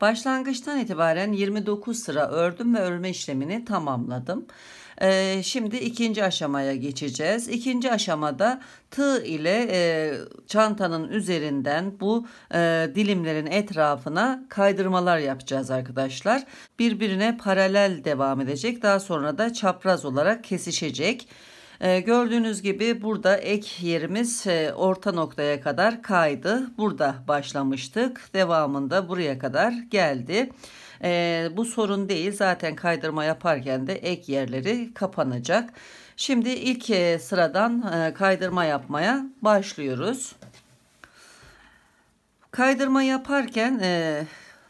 Başlangıçtan itibaren 29 sıra ördüm ve örme işlemini tamamladım. Şimdi ikinci aşamaya geçeceğiz. İkinci aşamada tığ ile çantanın üzerinden bu dilimlerin etrafına kaydırmalar yapacağız arkadaşlar. Birbirine paralel devam edecek. Daha sonra da çapraz olarak kesişecek. Gördüğünüz gibi burada ek yerimiz orta noktaya kadar kaydı. Burada başlamıştık. Devamında buraya kadar geldi. Bu sorun değil. Zaten kaydırma yaparken de ek yerleri kapanacak. Şimdi ilk sıradan kaydırma yapmaya başlıyoruz. Kaydırma yaparken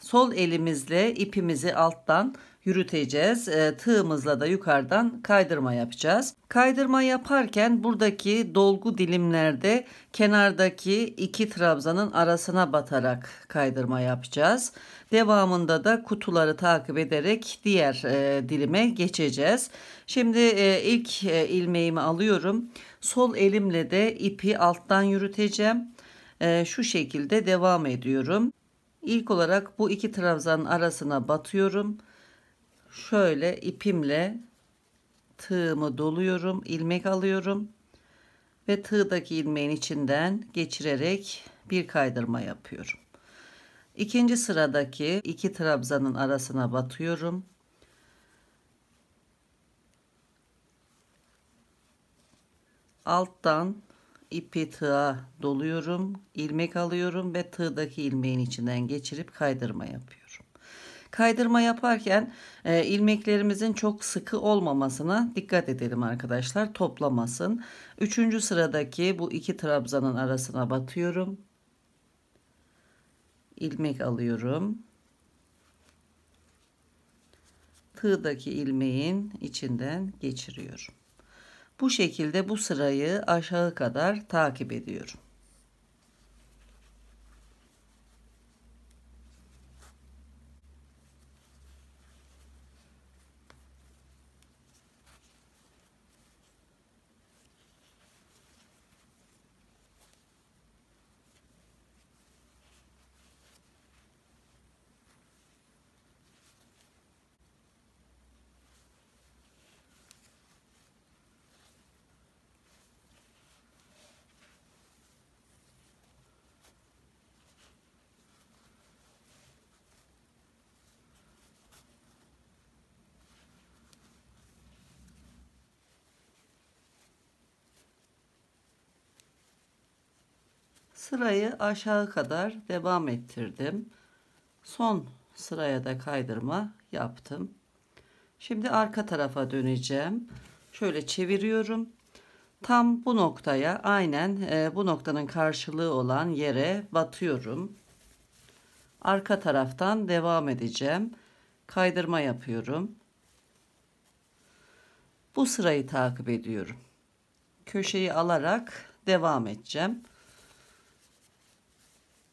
sol elimizle ipimizi alttan yürüteceğiz. Tığımızla da yukarıdan kaydırma yapacağız. Kaydırma yaparken buradaki dolgu dilimlerde kenardaki iki trabzanın arasına batarak kaydırma yapacağız. Devamında da kutuları takip ederek diğer dilime geçeceğiz. Şimdi ilk ilmeğimi alıyorum. Sol elimle de ipi alttan yürüteceğim. Şu şekilde devam ediyorum. İlk olarak bu iki trabzanın arasına batıyorum. Şöyle ipimle tığımı doluyorum, ilmek alıyorum ve tığdaki ilmeğin içinden geçirerek bir kaydırma yapıyorum. İkinci sıradaki iki trabzanın arasına batıyorum. Alttan ipi tığa doluyorum, ilmek alıyorum ve tığdaki ilmeğin içinden geçirip kaydırma yapıyorum. Kaydırma yaparken ilmeklerimizin çok sıkı olmamasına dikkat edelim arkadaşlar, toplamasın. Üçüncü sıradaki bu iki trabzanın arasına batıyorum. İlmek alıyorum. Tığdaki ilmeğin içinden geçiriyorum. Bu şekilde bu sırayı aşağı kadar takip ediyorum. Sırayı aşağı kadar devam ettirdim. Son sıraya da kaydırma yaptım. Şimdi arka tarafa döneceğim. Şöyle çeviriyorum. Tam bu noktaya, aynen bu noktanın karşılığı olan yere batıyorum. Arka taraftan devam edeceğim. Kaydırma yapıyorum. Bu sırayı takip ediyorum. Köşeyi alarak devam edeceğim.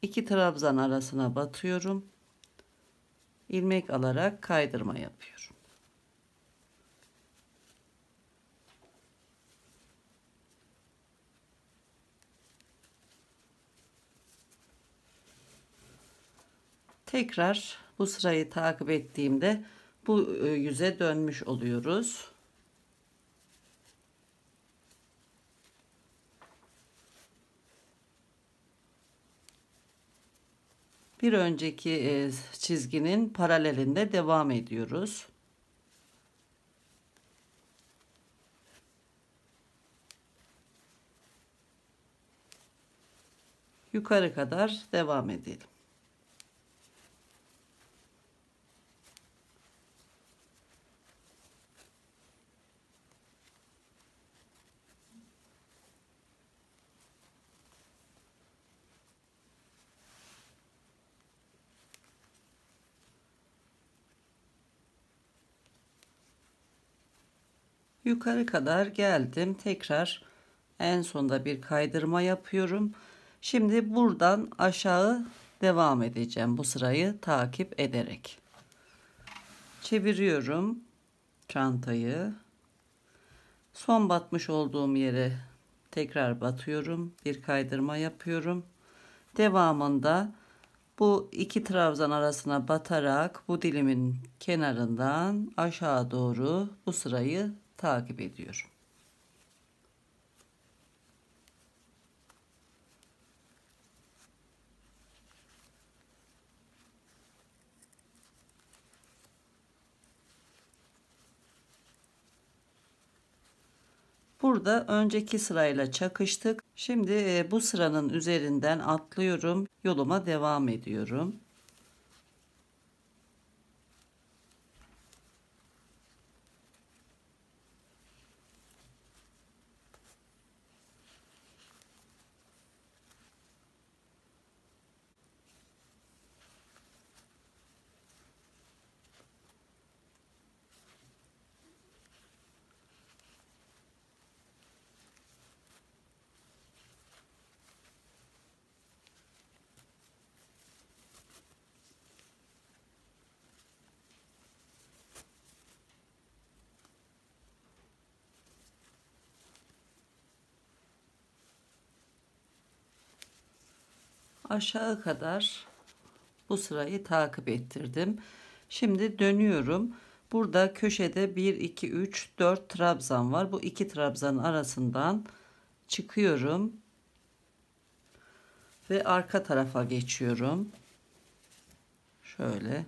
İki trabzan arasına batıyorum. İlmek alarak kaydırma yapıyorum. Tekrar bu sırayı takip ettiğimde bu yüze dönmüş oluyoruz. Bir önceki çizginin paralelinde devam ediyoruz. Yukarı kadar devam edelim. Yukarı kadar geldim. Tekrar en sonda bir kaydırma yapıyorum. Şimdi buradan aşağı devam edeceğim. Bu sırayı takip ederek. Çeviriyorum çantayı. Son batmış olduğum yere tekrar batıyorum. Bir kaydırma yapıyorum. Devamında Bu iki trabzan arasına batarak bu dilimin kenarından aşağı doğru bu sırayı takip ediyorum. Burada önceki sırayla çakıştık. Şimdi bu sıranın üzerinden atlıyorum. Yoluma devam ediyorum. Aşağı kadar bu sırayı takip ettirdim. Şimdi dönüyorum. Burada köşede 1 2 3 4 trabzan var. Bu iki trabzanın arasından çıkıyorum ve arka tarafa geçiyorum. Şöyle.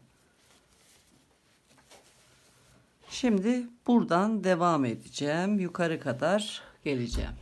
Şimdi buradan devam edeceğim. Yukarı kadar geleceğim.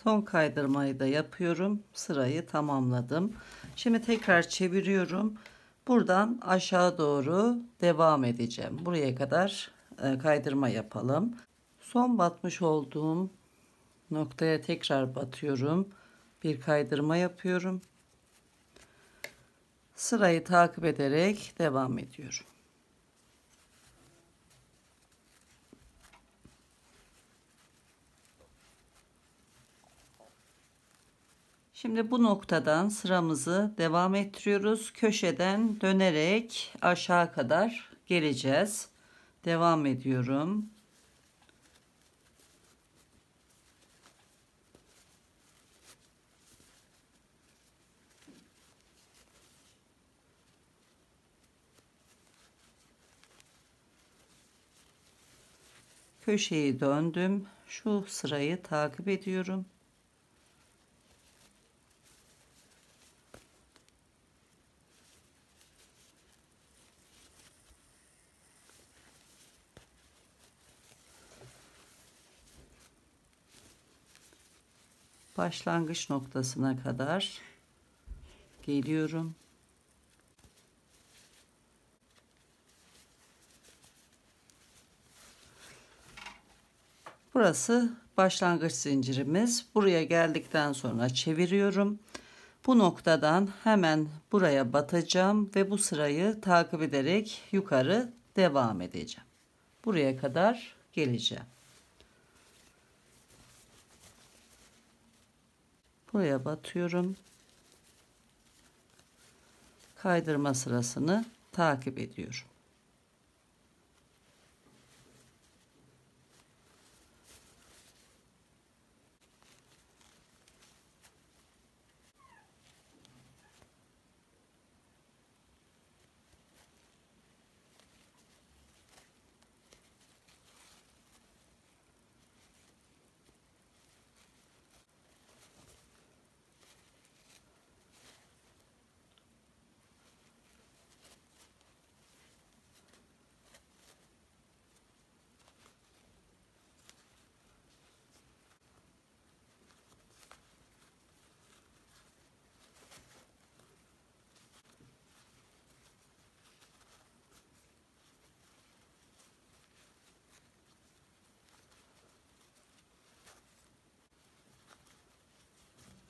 Son kaydırmayı da yapıyorum. Sırayı tamamladım. Şimdi tekrar çeviriyorum. Buradan aşağı doğru devam edeceğim. Buraya kadar kaydırma yapalım. Son batmış olduğum noktaya tekrar batıyorum. Bir kaydırma yapıyorum. Sırayı takip ederek devam ediyorum. Şimdi bu noktadan sıramızı devam ettiriyoruz. Köşeden dönerek aşağı kadar geleceğiz. Devam ediyorum. Köşeyi döndüm. Şu sırayı takip ediyorum. Başlangıç noktasına kadar geliyorum. Burası başlangıç zincirimiz. Buraya geldikten sonra çeviriyorum. Bu noktadan hemen buraya batacağım ve bu sırayı takip ederek yukarı devam edeceğim. Buraya kadar geleceğim. Buraya batıyorum. Kaydırma sırasını takip ediyorum.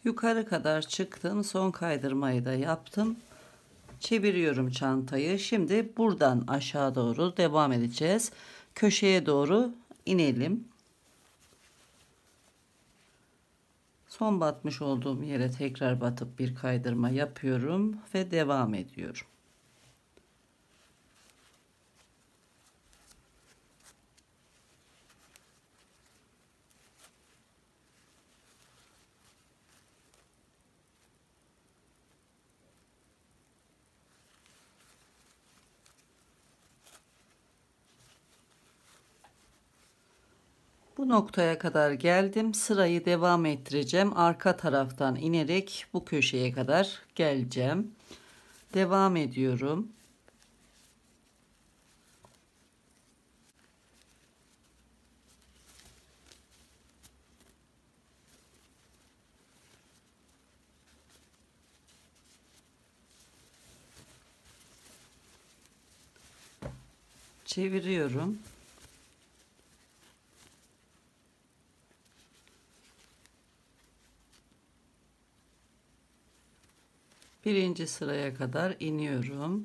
Yukarı kadar çıktım. Son kaydırmayı da yaptım. Çeviriyorum çantayı. Şimdi buradan aşağı doğru devam edeceğiz. Köşeye doğru inelim. Son batmış olduğum yere tekrar batıp bir kaydırma yapıyorum ve devam ediyorum. Bu noktaya kadar geldim. Sırayı devam ettireceğim. Arka taraftan inerek bu köşeye kadar geleceğim. Devam ediyorum. Çeviriyorum. Birinci sıraya kadar iniyorum.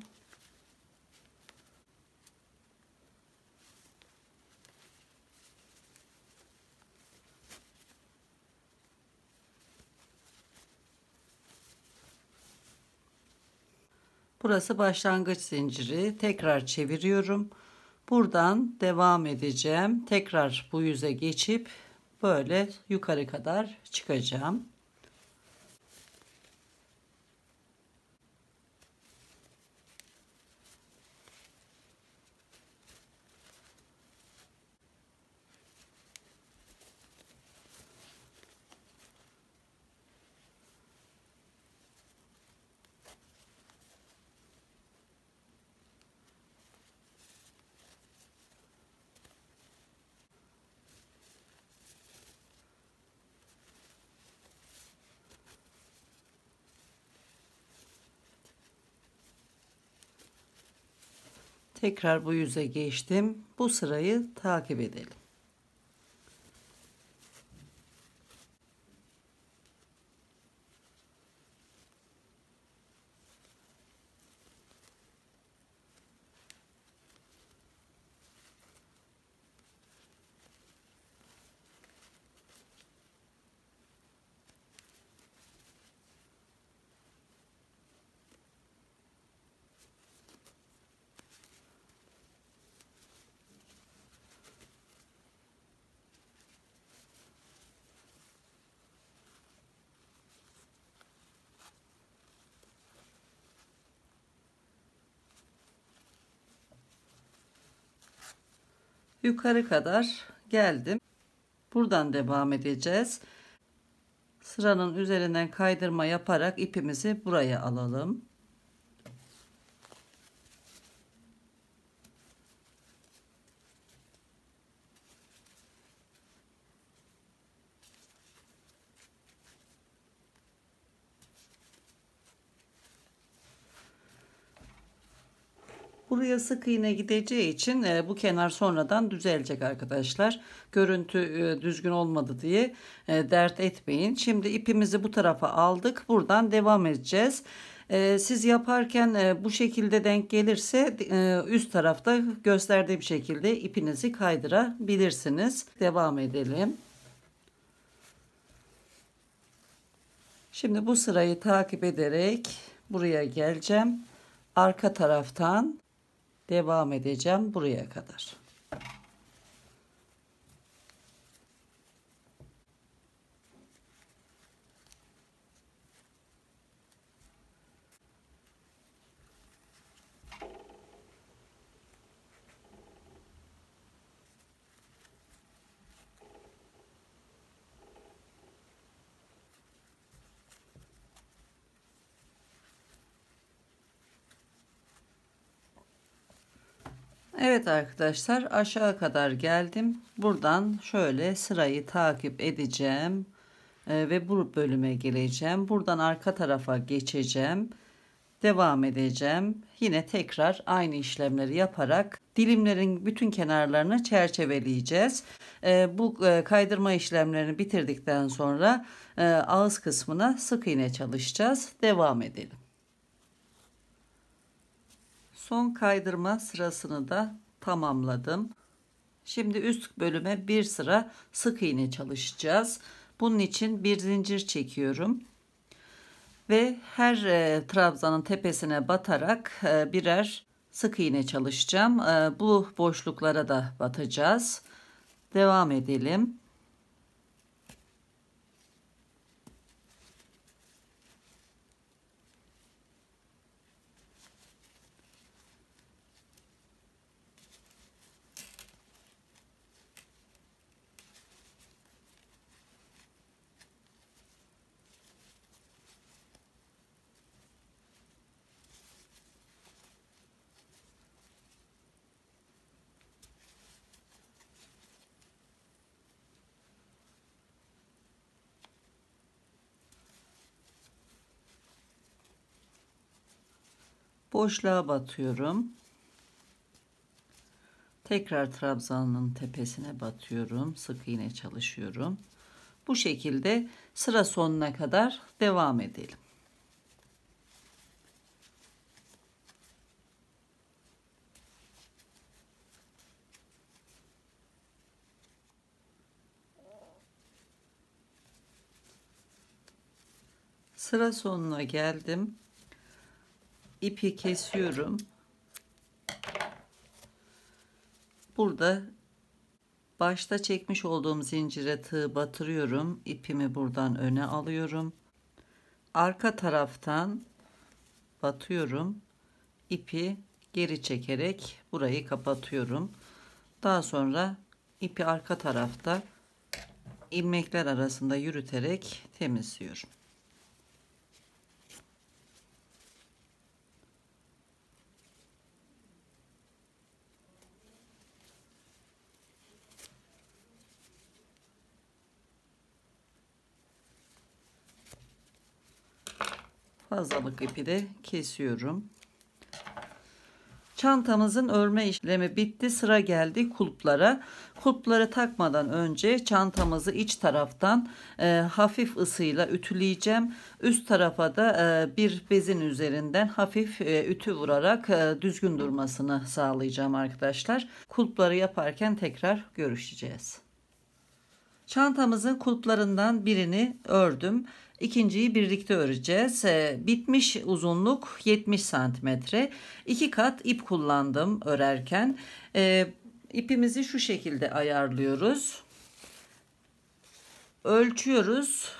Burası başlangıç zinciri. Tekrar çeviriyorum. Buradan devam edeceğim. Tekrar bu yüze geçip böyle yukarı kadar çıkacağım. Tekrar bu yüze geçtim. Bu sırayı takip edelim. Yukarı kadar geldim. Buradan devam edeceğiz. Sıranın üzerinden kaydırma yaparak ipimizi buraya alalım. Buraya sık iğne gideceği için bu kenar sonradan düzelecek arkadaşlar. Görüntü düzgün olmadı diye dert etmeyin. Şimdi ipimizi bu tarafa aldık. Buradan devam edeceğiz. Siz yaparken bu şekilde denk gelirse üst tarafta gösterdiğim şekilde ipinizi kaydırabilirsiniz. Devam edelim. Şimdi bu sırayı takip ederek buraya geleceğim. Arka taraftan devam edeceğim buraya kadar. Evet arkadaşlar, aşağı kadar geldim. Buradan şöyle sırayı takip edeceğim. Ve bu bölüme geleceğim. Buradan arka tarafa geçeceğim. Devam edeceğim. Yine tekrar aynı işlemleri yaparak Dilimlerin bütün kenarlarını çerçeveleyeceğiz. Bu kaydırma işlemlerini bitirdikten sonra ağız kısmına sık iğne çalışacağız. Devam edelim. Son kaydırma sırasını da tamamladım. Şimdi üst bölüme bir sıra sık iğne çalışacağız. Bunun için bir zincir çekiyorum ve her trabzanın tepesine batarak birer sık iğne çalışacağım. Bu boşluklara da batacağız. Devam edelim. Boşluğa batıyorum. Tekrar trabzanın tepesine batıyorum. Sık iğne çalışıyorum. Bu şekilde sıra sonuna kadar devam edelim. Sıra sonuna geldim. İpi kesiyorum. Burada başta çekmiş olduğum zincire tığ batırıyorum. İpimi buradan öne alıyorum. Arka taraftan batıyorum. İpi geri çekerek burayı kapatıyorum. Daha sonra ipi arka tarafta ilmekler arasında yürüterek temizliyorum. Fazlalık ipi de kesiyorum. Çantamızın örme işlemi bitti. Sıra geldi kulplara. Kulpları takmadan önce çantamızı iç taraftan hafif ısıyla ütüleyeceğim. Üst tarafa da bir bezin üzerinden hafif ütü vurarak düzgün durmasını sağlayacağım arkadaşlar. Kulpları yaparken tekrar görüşeceğiz. Çantamızın kulplarından birini ördüm. İkinciyi birlikte öreceğiz. Bitmiş uzunluk 70 santimetre. 2 kat ip kullandım örerken. İpimizi şu şekilde ayarlıyoruz. Ölçüyoruz.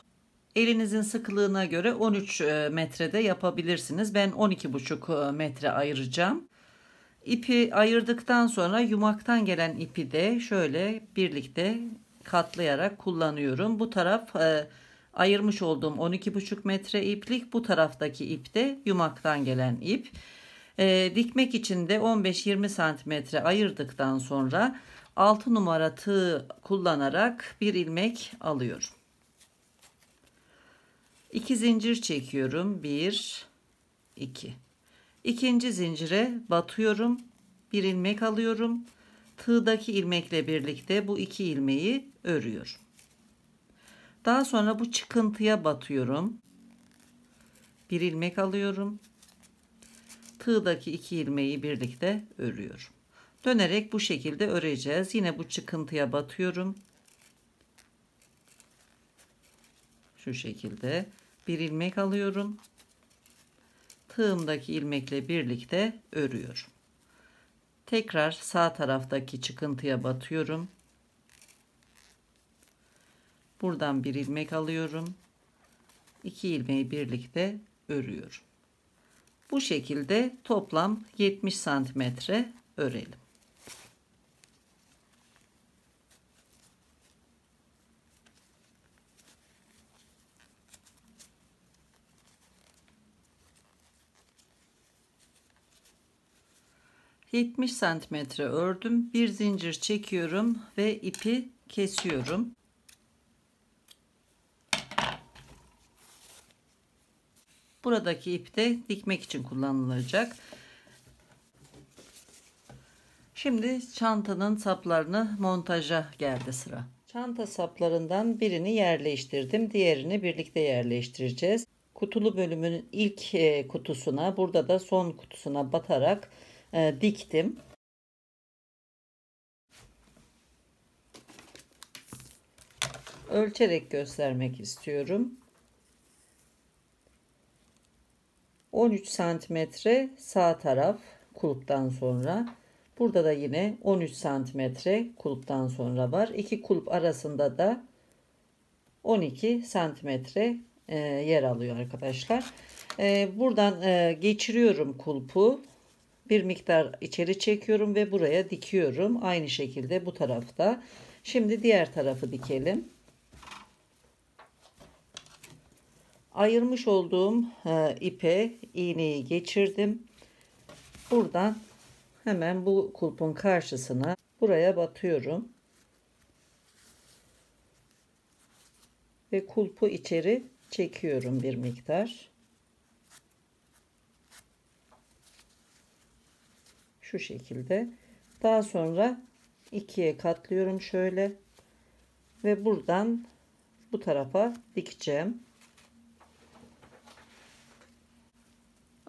Elinizin sıkılığına göre 13 metrede yapabilirsiniz. Ben 12,5 metre ayıracağım. İpi ayırdıktan sonra yumaktan gelen ipi de şöyle birlikte katlayarak kullanıyorum. Bu taraf ayırmış olduğum 12,5 metre iplik, bu taraftaki ip de yumaktan gelen ip. Dikmek için de 15-20 santimetre ayırdıktan sonra 6 numara tığ kullanarak bir ilmek alıyorum. 2 zincir çekiyorum. 1 2. İkinci zincire batıyorum. Bir ilmek alıyorum. Tığdaki ilmekle birlikte bu iki ilmeği örüyorum. Daha sonra bu çıkıntıya batıyorum. Bir ilmek alıyorum. Tığdaki iki ilmeği birlikte örüyorum. Dönerek bu şekilde öreceğiz. Yine bu çıkıntıya batıyorum. Şu şekilde bir ilmek alıyorum. Tığımdaki ilmekle birlikte örüyorum. Tekrar sağ taraftaki çıkıntıya batıyorum. Buradan bir ilmek alıyorum. 2 ilmeği birlikte örüyorum. Bu şekilde toplam 70 santimetre örelim. ...70 santimetre ördüm. Bir zincir çekiyorum ve ipi kesiyorum. Buradaki ip de dikmek için kullanılacak. Şimdi çantanın saplarını montaja geldi sıra. Çanta saplarından birini yerleştirdim. Diğerini birlikte yerleştireceğiz. Kutulu bölümün ilk kutusuna, burada da son kutusuna batarak diktim. Ölçerek göstermek istiyorum. 13 santimetre sağ taraf kulptan sonra. Burada da yine 13 santimetre kulptan sonra var. İki kulp arasında da 12 santimetre yer alıyor arkadaşlar. Buradan geçiriyorum kulpu. Bir miktar içeri çekiyorum ve buraya dikiyorum. Aynı şekilde bu tarafta. Şimdi diğer tarafı dikelim. Ayırmış olduğum ipe iğneyi geçirdim. Buradan hemen bu kulpun karşısına buraya batıyorum. Ve kulpu içeri çekiyorum bir miktar. Şu şekilde. Daha sonra ikiye katlıyorum şöyle. Ve buradan bu tarafa dikeceğim.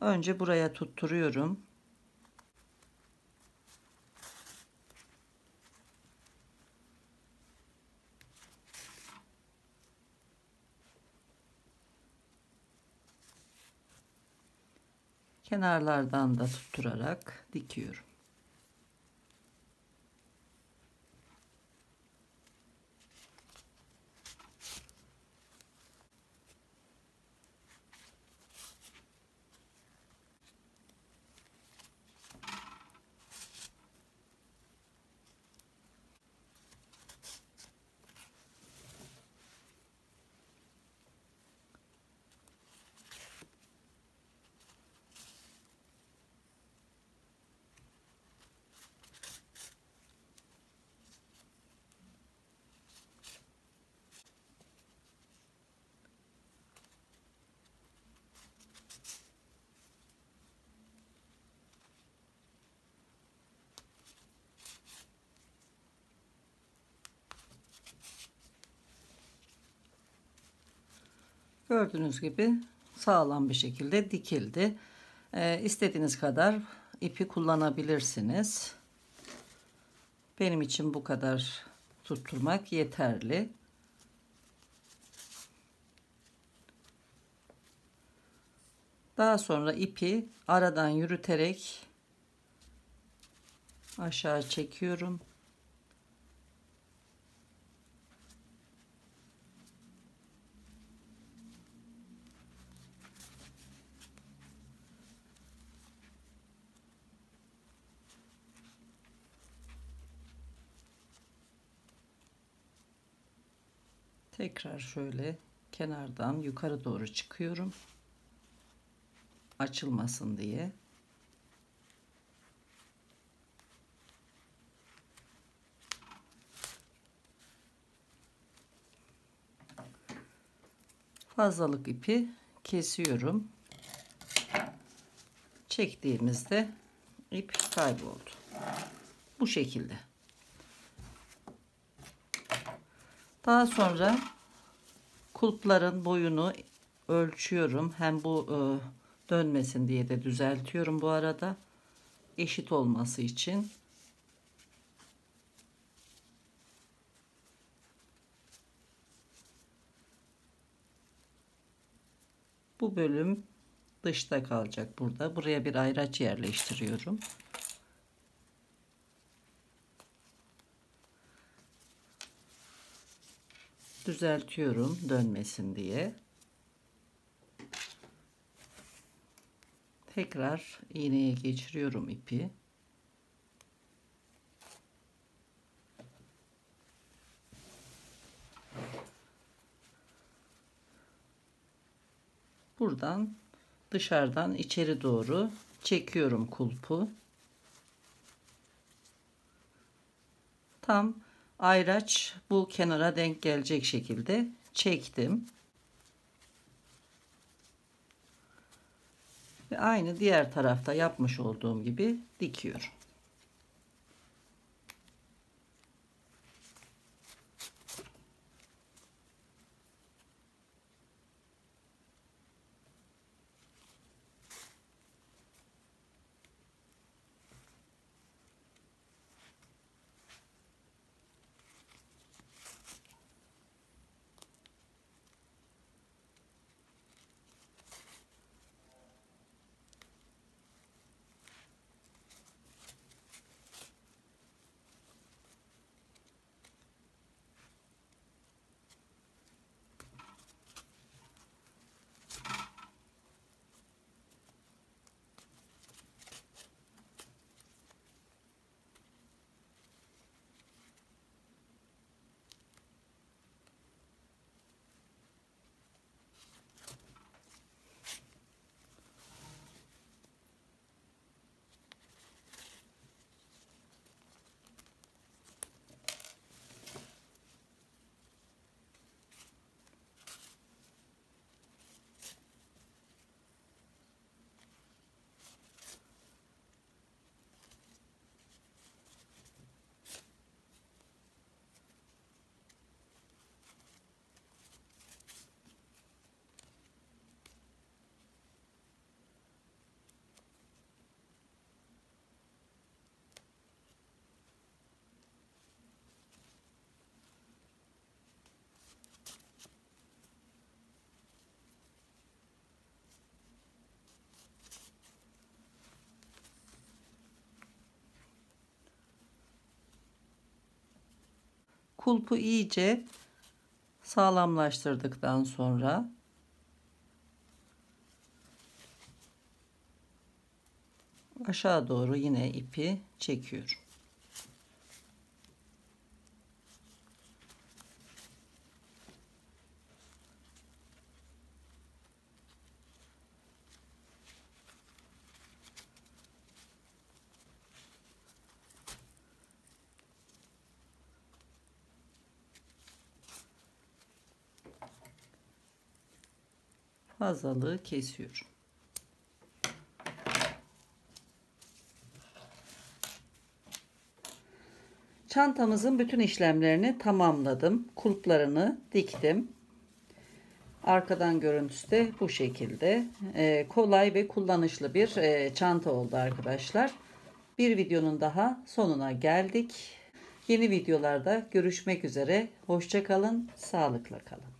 Önce buraya tutturuyorum. Kenarlardan da tutturarak dikiyorum. Gördüğünüz gibi sağlam bir şekilde dikildi. İstediğiniz kadar ipi kullanabilirsiniz. Benim için bu kadar tutturmak yeterli. Daha sonra ipi aradan yürüterek aşağı çekiyorum. Tekrar şöyle kenardan yukarı doğru çıkıyorum. Açılmasın diye. Fazlalık ipi kesiyorum. Çektiğimizde ip kayboldu. Bu şekilde. Daha sonra kulpların boyunu ölçüyorum. Hem bu dönmesin diye de düzeltiyorum bu arada. Eşit olması için. Bu bölüm dışta kalacak burada. Buraya bir ayraç yerleştiriyorum. Düzeltiyorum dönmesin diye. Tekrar iğneye geçiriyorum ipi. Buradan dışarıdan içeri doğru çekiyorum kulpu. Tam ayraç bu kenara denk gelecek şekilde çektim. Ve aynı diğer tarafta yapmış olduğum gibi dikiyorum. kulpu iyice sağlamlaştırdıktan sonra aşağı doğru yine ipi çekiyorum. Fazlalığı kesiyorum. Çantamızın bütün işlemlerini tamamladım. Kulplarını diktim. Arkadan görüntüsü de bu şekilde. Kolay ve kullanışlı bir çanta oldu arkadaşlar. Bir videonun daha sonuna geldik. Yeni videolarda görüşmek üzere. Hoşça kalın, sağlıkla kalın.